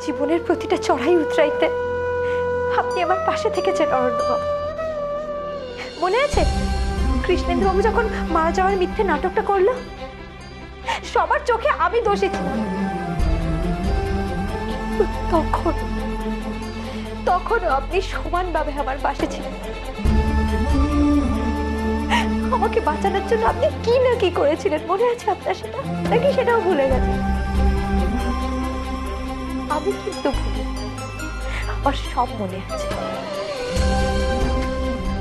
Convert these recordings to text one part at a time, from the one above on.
জীবনের প্রতিটা চড়াই উতরাইতে আপনি আমার পাশে থেকেছেন অরণ্যবাবু। মনে আছে কৃষ্ণেন্দুবাবু যখন মারা যাওয়ার মিথ্যে নাটকটা করলো, সবার চোখে আমি দোষী ছিলাম। তখনও আপনি সমানভাবে আমার পাশে ছিলেন। আমাকে বাঁচানোর জন্য আপনি কি না কি করেছিলেন, মনে আছে আপনার সেটা? নাকি সেটাও ভুলে গেছেন? আমি কিন্তু ভুলি, আমার সব মনে আছে।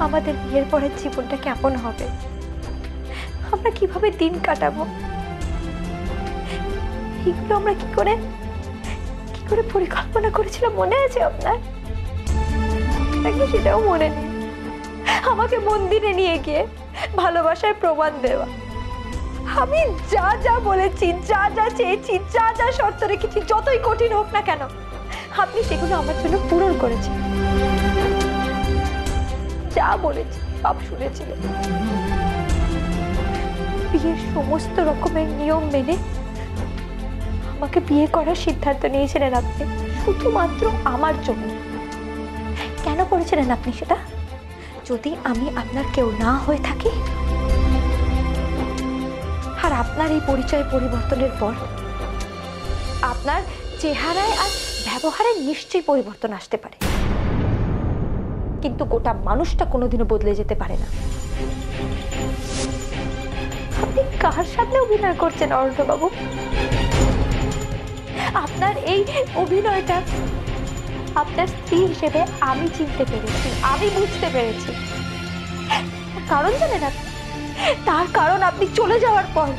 আমাদের বিয়ের পরের জীবনটা কেমন হবে, আমরা কিভাবে দিন কাটাবো, এগুলো আমরা কি করে পরিকল্পনা করেছিলাম, মনে আছে আপনার? নাকি সেটাও মনে নেই? আমাকে মন্দিরে নিয়ে গিয়ে ভালোবাসার প্রমাণ দেওয়া, আমি যা যা বলেছি, যা যা চেয়েছি, যা যা শর্ত রেখেছি, যতই কঠিন হোক না কেন, আপনি সেগুলো আমার জন্য পূরণ করেছেন। যা বলেছি সব শুনেছিলেন। বিয়ের সমস্ত রকমের নিয়ম মেনে আমাকে বিয়ে করার সিদ্ধান্ত নিয়েছিলেন আপনি, শুধুমাত্র আমার জন্য। কেন করেছিলেন আপনি সেটা? যদি আমি আপনার কেউ না হয়ে থাকি, আর আপনার এই পরিচয় পরিবর্তনের পর আপনার চেহারায় আর ব্যবহারে নিশ্চয়ই পরিবর্তন আসতে পারে, কিন্তু গোটা মানুষটা কোনোদিনও বদলে যেতে পারে না। আপনি কার সাথে অভিনয় করছেন অরণ্যবাবু? আপনার এই অভিনয়টা আপনার স্ত্রী হিসেবে আমি চিনতে পেরেছি, আমি বুঝতে পেরেছি। কারণ জানেন আপনি? তার কারণ আপনি চলে যাওয়ার পর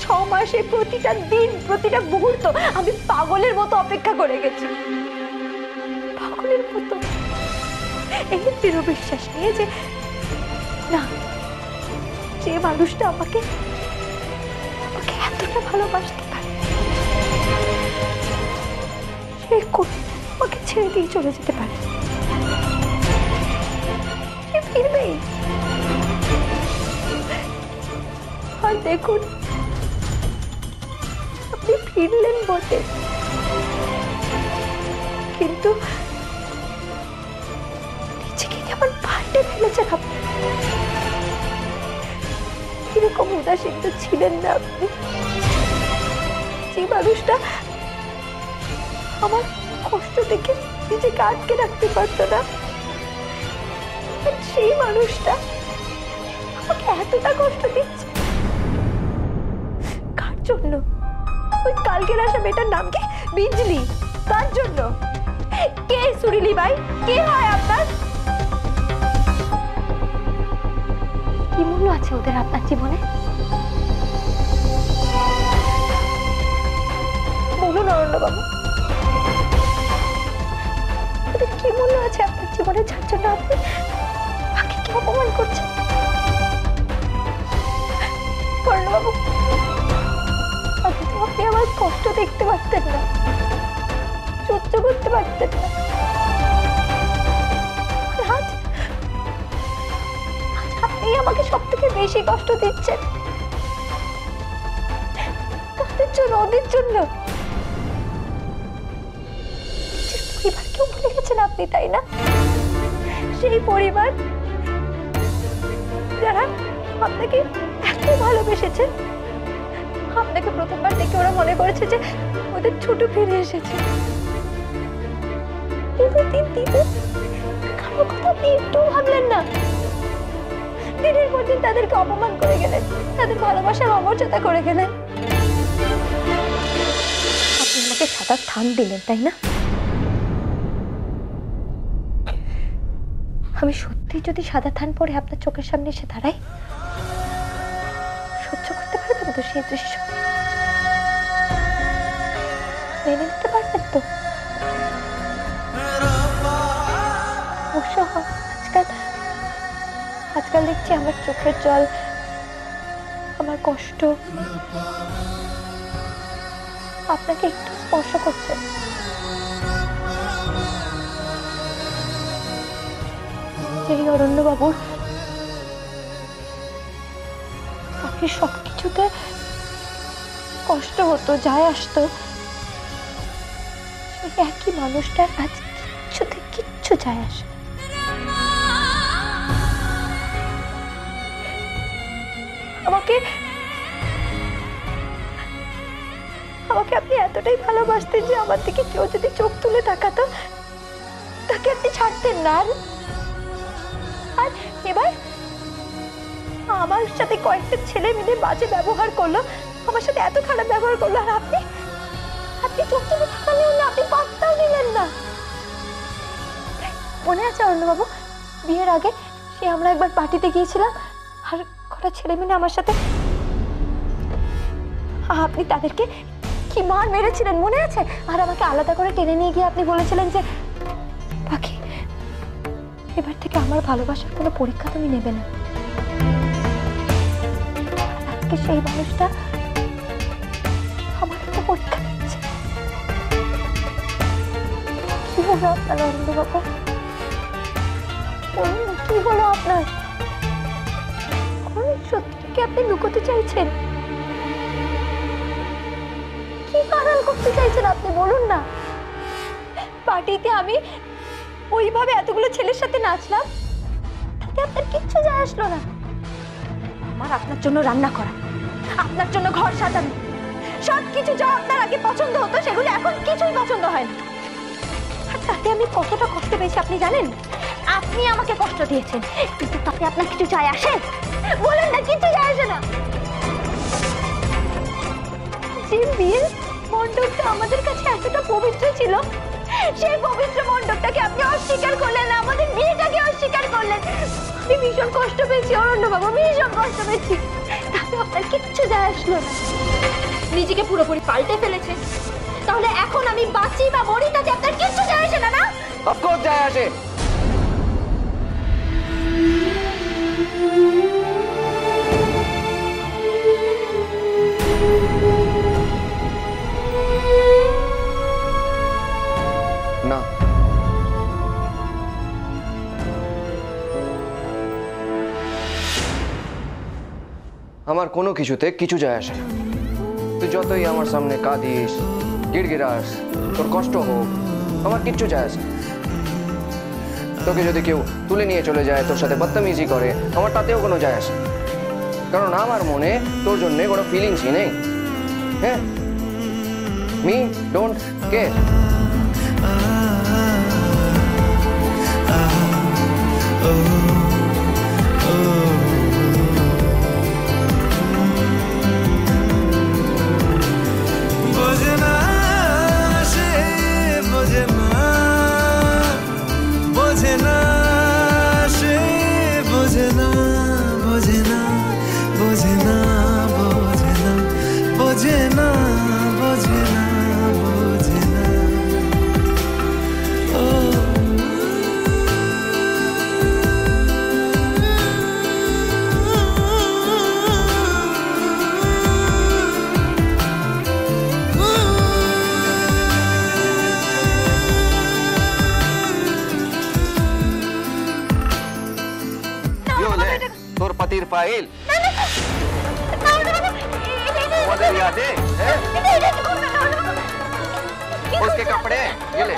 6 মাসে প্রতিটা দিন, প্রতিটা মুহূর্ত আমি পাগলের মতো অপেক্ষা করে গেছি। পাগলের মতো এই দৃঢ় বিশ্বাস নিয়ে যে না, যে মানুষটা আমাকে এতটা ভালোবাসতে পারে সে আমাকে ছেড়ে দিয়ে চলে যেতে পারে, সে ফিরবেই। আর দেখুন, আপনি ফিরলেন বটে, কিন্তু নিজেকে কেমন পাল্টে ফেলেছেন আপনি। কিরকম উদাসীন ছিলেন না আপনি? যে মানুষটা আমার কষ্ট দেখে নিজেকে আটকে রাখতে পারতো না, সেই মানুষটা আমাকে এতটা কষ্ট দিচ্ছে। কার জন্য? ওই কালকের আসা মেয়েটার নাম কি? বিজলি। কার জন্য? কে সুরিলি ভাই? কে হয় আপনার? কি মূল্য আছে ওদের আপনার জীবনে? বলুন অরণ্যবাবু, ওদের কি মূল্য আছে আপনার জীবনে, যার জন্য আপনি বাকিকে অপমান করছেন? অরণ্যবাবু, আপনি আমার কষ্ট দেখতে পারতেন না, সহ্য করতে পারতেন না। আজ আপনি আমাকে সব থেকে বেশি কষ্ট দিচ্ছেন। কাদের জন্য? ওদের জন্য। পরিবারকেও ভুলে গেছেন আপনি, তাই না? সেই পরিবার যারা আপনাকে এত ভালোবেসেছে, আপনাকে প্রথমবার দেখে ওরা মনে করেছে যে ওদের ছোট ফিরে এসেছে। কারো কথা আপনি একটু ভাবলেন না। দিনের পর দিন তাদেরকে অপমান করে গেলেন, তাদের ভালোবাসার অমর্যাদা করে গেলেন। আপনি আমাকে সাদা স্থান দিলেন, তাই না? আমি সত্যি যদি সাদা থান পরে আপনার চোখের সামনে এসে দাঁড়াই, সহ্য করতে পারবেন তো সেই দৃশ্য? মেনে নিতে পারবেন তো? আজকাল দেখছি আমার চোখের জল, আমার কষ্ট আপনাকে একটু স্পর্শ করছে। এই অরণ্যবাবুর বাকি সবকিছুতে কষ্ট হতো, যায় আসতো, সেই একই মানুষটার আজ কিচ্ছুতে কিচ্ছু যায় আসে না। আমাকে আমাকে আপনি এতটাই ভালোবাসতেন যে আমার দিকে কেউ যদি চোখ তুলে তাকাতো তাকে আপনি ছাড়তেন না। আর এবার আমার সাথে কয়েকটা ছেলে মিলে বাজে ব্যবহার করলো, আমার সাথে এত খারাপ ব্যবহার করলো, আর আপনি আপনি চোখ তুলে তাকালেও না, আপনি পাত্তাও দিলেন না। মনে আছে অরণ্যবাবু, বিয়ের আগে সে আমরা একবার পার্টিতে গিয়েছিলাম আর কটা ছেলে মিলে আমার সাথে, আপনি তাদেরকে কি মার মেরেছিলেন মনে আছে? আর আমাকে আলাদা করে টেনে নিয়ে গিয়ে আপনি বলেছিলেন যে পাখি, এবার থেকে আমার ভালোবাসার কোনো পরীক্ষা তুমি নেবে না। আজকে সেই মানুষটা আমার একটা পরীক্ষা নিচ্ছে। কি হলো আপনার অরণ্যবাবু? কি হলো আপনার? সত্যি কি আপনি লুকোতে চাইছেন? কি আড়াল করতে চাইছেন আপনি বলুন না। পার্টিতে আমি ওইভাবে এতগুলো ছেলের সাথে নাচলাম, তাতে আপনার কিচ্ছু যায় আসলো না। আমার আপনার জন্য রান্না করা, আপনার জন্য ঘর সাজানো, সবকিছু যা আপনার আগে পছন্দ হতো সেগুলো এখন কিছুই পছন্দ হয় না। আর তাতে আমি কতটা কষ্ট পেয়েছি আপনি জানেন? আপনি আমাকে কষ্ট দিয়েছেন, কিন্তু তাতে আপনার কিছু যায় আসে? বলেন না, কিছু যায় আসে না। যে বিয়ের মণ্ডপটা আমাদের কাছে এতটা পবিত্র ছিল, সেই পবিত্র মণ্ডপটাকে আপনি অস্বীকার করলেন, আমাদের বিয়েটাকে অস্বীকার করলেন। আমি ভীষণ কষ্ট পেয়েছি অরণ্যবাবু, ভীষণ কষ্ট পেয়েছি। তাতে আপনার কিচ্ছু যায় আসলো না। নিজেকে পুরোপুরি পাল্টে ফেলেছে। তাহলে এখন আমি বাঁচি বা মরি তাতে আপনার কিচ্ছু যায় আসে না, না? অফকোর্স যায় আসে। না, আমার কোনো কিছুতে কিছু যায় আসে না। তুই যতই আমার সামনে কাঁদিস, গিড়গিড়াস, তোর কষ্ট হোক, আমার কিচ্ছু যায় আসে না। তোকে যদি কেউ তুলে নিয়ে চলে যায়, তোর সাথে বদতমিজি করে, আমার তাতেও কোনো যায় আসে না। কারণ আমার মনে তোর জন্য কোনো ফিলিংসই নেই। হ্যাঁ, মি ডোন্ট কেয়ার। তোর পাতির ফাইল তোমাদের यादें हैं? उसके कपड़े ये ले।